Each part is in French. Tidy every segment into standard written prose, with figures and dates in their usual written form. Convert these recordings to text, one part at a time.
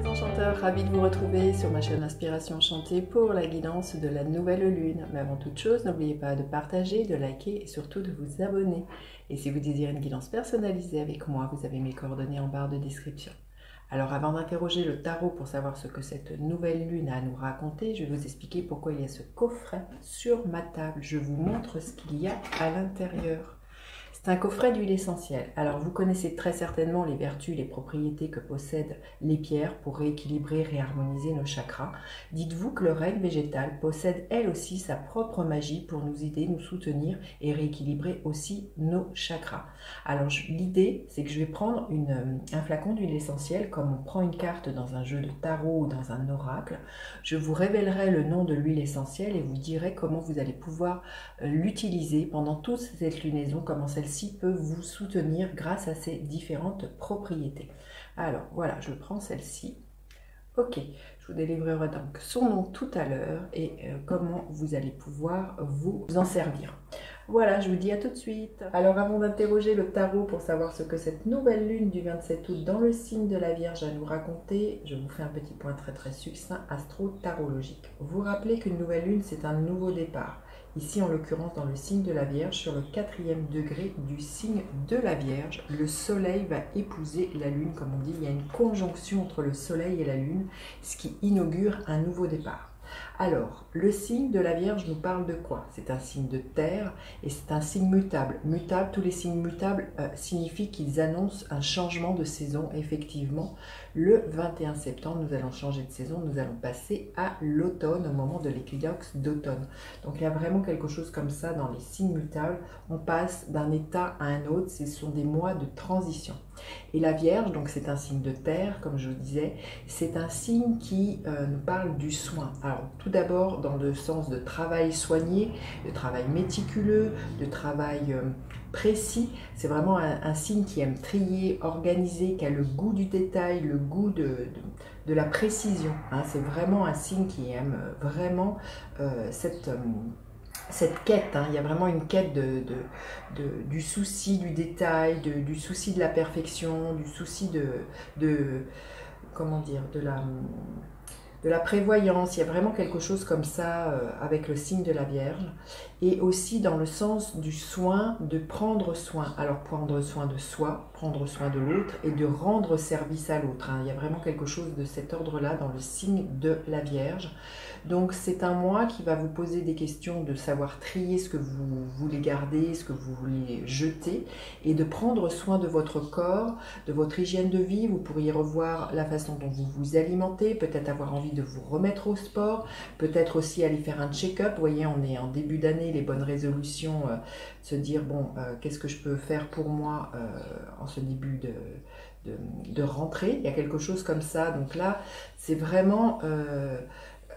Enchanteur, ravi de vous retrouver sur ma chaîne Inspiration Enchantée pour la guidance de la nouvelle lune. Mais avant toute chose, n'oubliez pas de partager, de liker et surtout de vous abonner. Et si vous désirez une guidance personnalisée avec moi, vous avez mes coordonnées en barre de description. Alors avant d'interroger le tarot pour savoir ce que cette nouvelle lune a à nous raconter, je vais vous expliquer pourquoi il y a ce coffret sur ma table. Je vous montre ce qu'il y a à l'intérieur. C'est un coffret d'huile essentielle. Alors vous connaissez très certainement les vertus, les propriétés que possèdent les pierres pour rééquilibrer, réharmoniser nos chakras. Dites-vous que le règne végétal possède elle aussi sa propre magie pour nous aider, nous soutenir et rééquilibrer aussi nos chakras. Alors l'idée, c'est que je vais prendre un flacon d'huile essentielle comme on prend une carte dans un jeu de tarot ou dans un oracle. Je vous révélerai le nom de l'huile essentielle et vous dirai comment vous allez pouvoir l'utiliser pendant toute cette lunaison, comment celle-ci peut vous soutenir grâce à ses différentes propriétés. Alors voilà, je prends celle-ci. Ok, je vous délivrerai donc son nom tout à l'heure et comment vous allez pouvoir vous en servir. Voilà, je vous dis à tout de suite. Alors avant d'interroger le tarot pour savoir ce que cette nouvelle lune du 27 août dans le signe de la Vierge a nous raconter, je vous fais un petit point très succinct astro-tarologique. Vous rappelez qu'une nouvelle lune, c'est un nouveau départ. Ici, en l'occurrence, dans le signe de la Vierge, sur le 4e degré du signe de la Vierge, le Soleil va épouser la Lune, comme on dit. Il y a une conjonction entre le Soleil et la Lune, ce qui inaugure un nouveau départ. Alors, le signe de la Vierge nous parle de quoi? C'est un signe de terre et c'est un signe mutable. Mutable, tous les signes mutables signifient qu'ils annoncent un changement de saison. Effectivement, le 21 septembre, nous allons changer de saison, nous allons passer à l'automne, au moment de l'équinoxe d'automne. Donc, il y a vraiment quelque chose comme ça dans les signes mutables. On passe d'un état à un autre, ce sont des mois de transition. Et la Vierge, donc c'est un signe de terre, comme je vous disais, c'est un signe qui nous parle du soin. Alors, tout d'abord, dans le sens de travail soigné, de travail méticuleux, de travail précis. C'est vraiment un signe qui aime trier, organiser, qui a le goût du détail, le goût de la précision. Hein. C'est vraiment un signe qui aime vraiment cette quête, hein. Il y a vraiment une quête du souci du détail, du souci de la perfection, du souci comment dire, de la prévoyance. Il y a vraiment quelque chose comme ça avec le signe de la Vierge. Et aussi dans le sens du soin, de prendre soin. Alors prendre soin de soi, prendre soin de l'autre et de rendre service à l'autre. Hein. Il y a vraiment quelque chose de cet ordre-là dans le signe de la Vierge. Donc c'est un mois qui va vous poser des questions de savoir trier ce que vous voulez garder, ce que vous voulez jeter et de prendre soin de votre corps, de votre hygiène de vie. Vous pourriez revoir la façon dont vous vous alimentez, peut-être avoir envie de vous remettre au sport, peut-être aussi aller faire un check-up. Vous voyez, on est en début d'année, les bonnes résolutions, se dire bon, qu'est-ce que je peux faire pour moi en ce début de rentrée. Il y a quelque chose comme ça. Donc là, c'est vraiment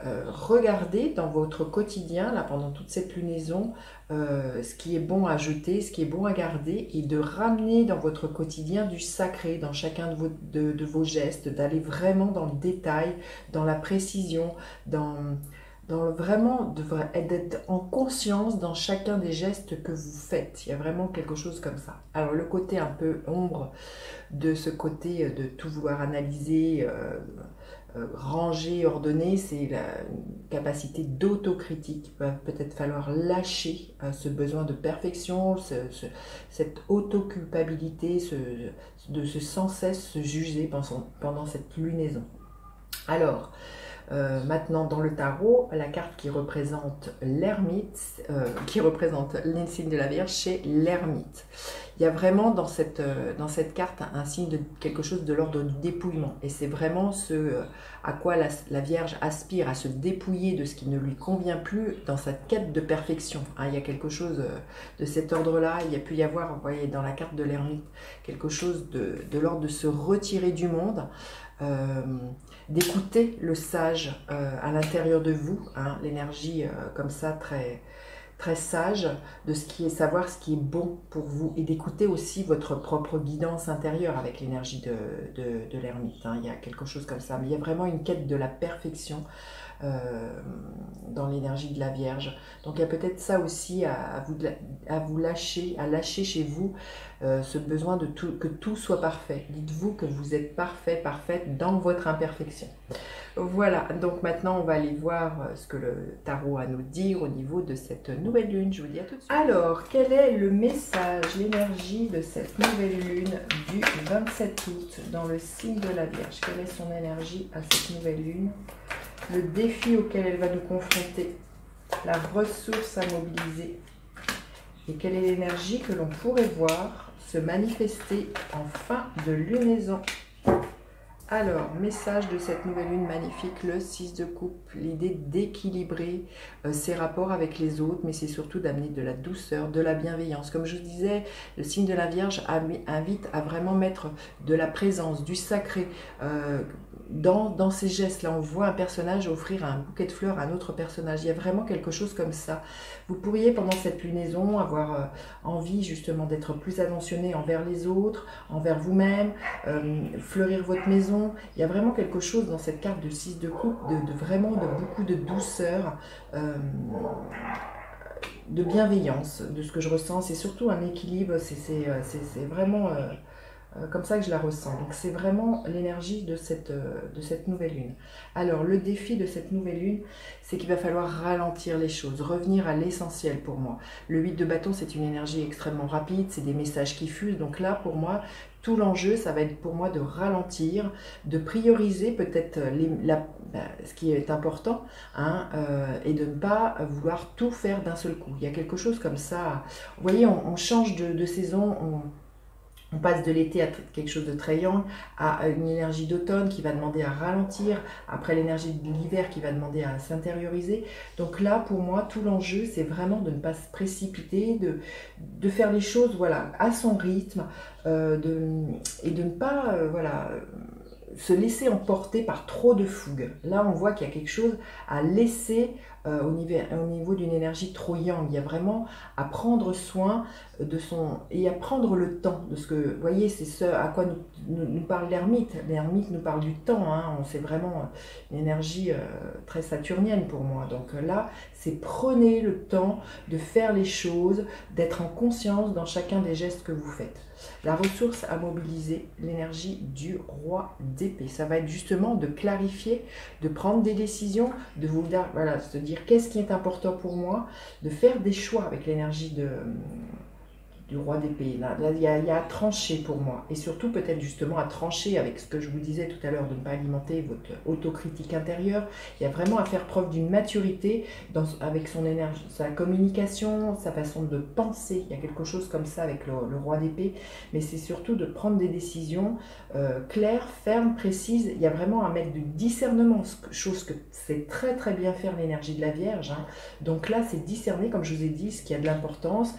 regardez dans votre quotidien, là, pendant toute cette lunaison, ce qui est bon à jeter, ce qui est bon à garder, et de ramener dans votre quotidien du sacré, dans chacun de vos gestes, d'aller vraiment dans le détail, dans la précision, vraiment d'être en conscience dans chacun des gestes que vous faites. Il y a vraiment quelque chose comme ça. Alors le côté un peu ombre de ce côté de tout vouloir analyser, ranger, ordonner, c'est la capacité d'autocritique. Il va peut-être falloir lâcher ce besoin de perfection, cette autoculpabilité, de sans cesse se juger pendant cette lunaison. Alors, maintenant dans le tarot, la carte qui représente l'ermite, qui représente les signes de la Vierge, c'est l'ermite. Il y a vraiment dans cette carte un signe de quelque chose de l'ordre du dépouillement. Et c'est vraiment ce à quoi la Vierge aspire, à se dépouiller de ce qui ne lui convient plus dans sa quête de perfection. Hein, il y a quelque chose de cet ordre-là. Il y a pu y avoir, vous voyez, dans la carte de l'ermite, quelque chose de l'ordre de se retirer du monde. D'écouter le sage à l'intérieur de vous, hein, l'énergie comme ça très sage de savoir ce qui est bon pour vous et d'écouter aussi votre propre guidance intérieure avec l'énergie de l'ermite. Hein. Il y a quelque chose comme ça, mais il y a vraiment une quête de la perfection dans l'énergie de la Vierge. Donc il y a peut-être ça aussi à lâcher chez vous, ce besoin de que tout soit parfait. Dites-vous que vous êtes parfait, parfaite dans votre imperfection. Voilà, donc maintenant on va aller voir ce que le tarot a à nous dire au niveau de cette nouvelle lune. Je vous dis à tout de suite. Alors, quel est le message, l'énergie de cette nouvelle lune du 27 août dans le signe de la Vierge? Quelle est son énergie à cette nouvelle lune? Le défi auquel elle va nous confronter, la ressource à mobiliser, et quelle est l'énergie que l'on pourrait voir se manifester en fin de lunaison. Alors, message de cette nouvelle lune magnifique, le 6 de coupe, l'idée d'équilibrer ses rapports avec les autres, mais c'est surtout d'amener de la douceur, de la bienveillance. Comme je vous disais, le signe de la Vierge invite à vraiment mettre de la présence, du sacré dans ces gestes-là. On voit un personnage offrir un bouquet de fleurs à un autre personnage. Il y a vraiment quelque chose comme ça. Vous pourriez, pendant cette lunaison, avoir envie justement d'être plus attentionné envers les autres, envers vous-même, fleurir votre maison. Il y a vraiment quelque chose dans cette carte de 6 de coupe, vraiment de beaucoup de douceur, de bienveillance, de ce que je ressens. C'est surtout un équilibre, c'est vraiment comme ça que je la ressens. Donc c'est vraiment l'énergie de cette nouvelle lune. Alors le défi de cette nouvelle lune, c'est qu'il va falloir ralentir les choses, revenir à l'essentiel pour moi. Le 8 de bâton, c'est une énergie extrêmement rapide, c'est des messages qui fusent. Donc là, pour moi, tout l'enjeu, ça va être pour moi de ralentir, de prioriser peut-être ce qui est important, hein, et de ne pas vouloir tout faire d'un seul coup. Il y a quelque chose comme ça. Vous voyez, on change de saison, on passe de l'été à quelque chose de très yang, à une énergie d'automne qui va demander à ralentir, après l'énergie de l'hiver qui va demander à s'intérioriser. Donc là, pour moi, tout l'enjeu, c'est vraiment de ne pas se précipiter, de faire les choses voilà, à son rythme, et de ne pas se laisser emporter par trop de fougue. Là, on voit qu'il y a quelque chose à laisser au niveau d'une énergie trop yang. Il y a vraiment à prendre soin de et à prendre le temps de ce que, vous voyez, c'est ce à quoi nous parle l'ermite. L'ermite nous parle du temps, hein. C'est vraiment une énergie très saturnienne pour moi. Donc là, c'est prenez le temps de faire les choses, d'être en conscience dans chacun des gestes que vous faites. La ressource à mobiliser, l'énergie du roi d'épée. Ça va être justement de clarifier, de prendre des décisions, de vous voilà, se dire qu'est-ce qui est important pour moi, de faire des choix avec l'énergie du roi d'épée. Là, il y a à trancher pour moi. Et surtout, peut-être justement à trancher avec ce que je vous disais tout à l'heure, de ne pas alimenter votre autocritique intérieure. Il y a vraiment à faire preuve d'une maturité avec son énergie, sa communication, sa façon de penser. Il y a quelque chose comme ça avec le roi d'épée. Mais c'est surtout de prendre des décisions claires, fermes, précises. Il y a vraiment à mettre du discernement, chose que c'est très très bien faire l'énergie de la Vierge, hein. Donc là, c'est discerner, comme je vous ai dit, ce qui a de l'importance,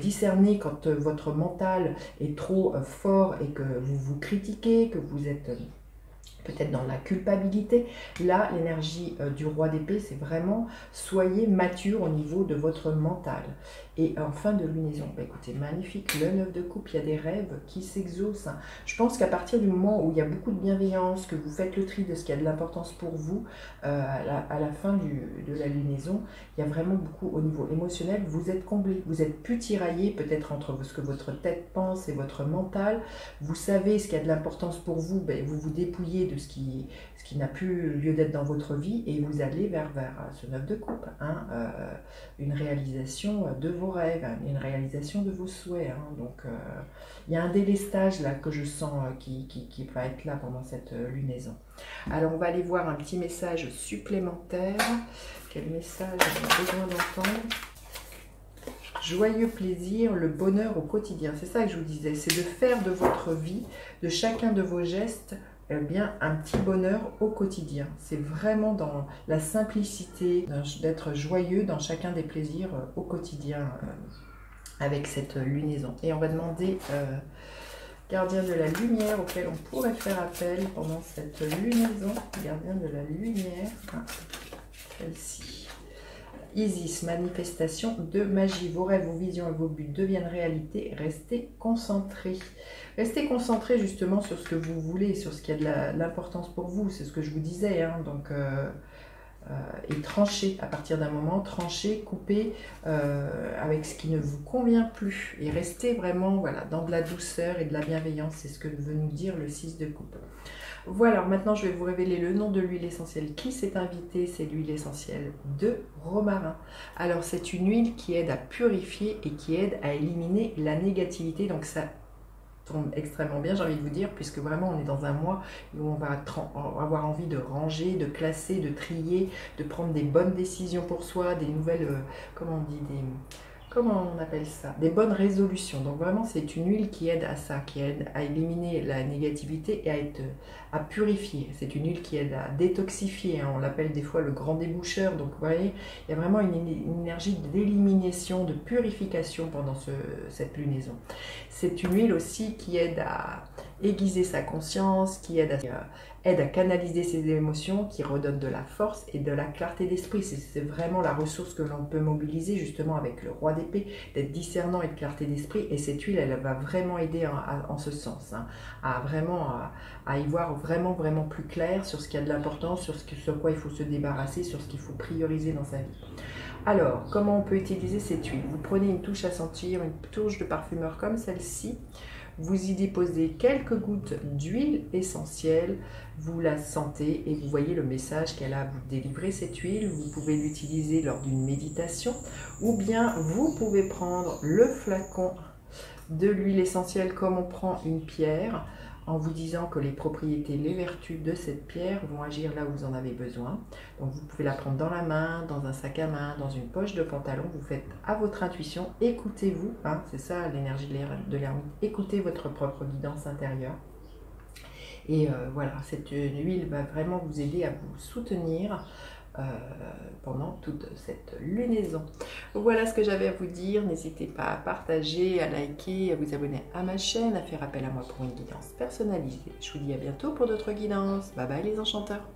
discerner quand votre mental est trop fort et que vous vous critiquez, que vous êtes peut-être dans la culpabilité. Là, l'énergie du roi d'épée, c'est vraiment soyez mature au niveau de votre mental. Et en fin de lunaison, bah écoutez, magnifique, le 9 de coupe, il y a des rêves qui s'exaucent. Je pense qu'à partir du moment où il y a beaucoup de bienveillance, que vous faites le tri de ce qui a de l'importance pour vous, à la fin de la lunaison, il y a vraiment beaucoup au niveau émotionnel, vous êtes comblé, vous êtes plus tiraillé peut-être entre ce que votre tête pense et votre mental. Vous savez ce qui a de l'importance pour vous, ben, vous vous dépouillez de ce qui n'a plus lieu d'être dans votre vie et vous allez vers ce 9 de coupe, hein, une réalisation de vos rêves, hein, une réalisation de vos souhaits, hein. Donc il y a un délestage là que je sens qui va être là pendant cette lunaison. Alors on va aller voir un petit message supplémentaire. Quel message on a besoin d'entendre? Joyeux plaisir, le bonheur au quotidien. C'est ça que je vous disais, c'est de faire de votre vie, de chacun de vos gestes, eh bien, un petit bonheur au quotidien. C'est vraiment dans la simplicité, d'être joyeux dans chacun des plaisirs au quotidien avec cette lunaison. Et on va demander, gardien de la lumière auquel on pourrait faire appel pendant cette lunaison. Gardien de la lumière, celle-ci. Isis, manifestation de magie. Vos rêves, vos visions et vos buts deviennent réalité. Restez concentrés. Restez concentrés justement sur ce que vous voulez, sur ce qui a de l'importance pour vous. C'est ce que je vous disais, hein. Donc, et trancher à partir d'un moment, trancher, couper avec ce qui ne vous convient plus et rester vraiment voilà, dans de la douceur et de la bienveillance, c'est ce que veut nous dire le 6 de coupe. Voilà, alors maintenant je vais vous révéler le nom de l'huile essentielle qui s'est invitée, c'est l'huile essentielle de romarin. Alors c'est une huile qui aide à purifier et qui aide à éliminer la négativité, donc ça tombe extrêmement bien, j'ai envie de vous dire, puisque vraiment on est dans un mois où on va avoir envie de ranger, de classer, de trier, de prendre des bonnes décisions pour soi, des nouvelles, comment on dit, comment on appelle ça, des bonnes résolutions. Donc vraiment c'est une huile qui aide à ça, qui aide à éliminer la négativité et à purifier. C'est une huile qui aide à détoxifier, hein. On l'appelle des fois le grand déboucheur. Donc vous voyez, il y a vraiment une énergie d'élimination, de purification pendant cette lunaison. C'est une huile aussi qui aide à aiguiser sa conscience, qui aide à canaliser ses émotions, qui redonne de la force et de la clarté d'esprit. C'est vraiment la ressource que l'on peut mobiliser justement avec le roi d'épée, d'être discernant et de clarté d'esprit. Et cette huile, elle va vraiment aider en ce sens, hein, à y voir vraiment plus clair sur ce qui a de l'importance, sur quoi il faut se débarrasser, sur ce qu'il faut prioriser dans sa vie. Alors, comment on peut utiliser cette huile? Vous prenez une touche à sentir, une touche de parfumeur comme celle-ci. Vous y déposez quelques gouttes d'huile essentielle, vous la sentez et vous voyez le message qu'elle a à vous délivrer, cette huile. Vous pouvez l'utiliser lors d'une méditation ou bien vous pouvez prendre le flacon de l'huile essentielle comme on prend une pierre, en vous disant que les propriétés, les vertus de cette pierre vont agir là où vous en avez besoin. Donc vous pouvez la prendre dans la main, dans un sac à main, dans une poche de pantalon. Vous faites à votre intuition, écoutez-vous, hein, c'est ça l'énergie de l'ermite, écoutez votre propre guidance intérieure. Et voilà, cette huile va vraiment vous aider à vous soutenir pendant toute cette lunaison. Voilà ce que j'avais à vous dire. N'hésitez pas à partager, à liker, à vous abonner à ma chaîne, à faire appel à moi pour une guidance personnalisée. Je vous dis à bientôt pour d'autres guidances. Bye bye les enchanteurs.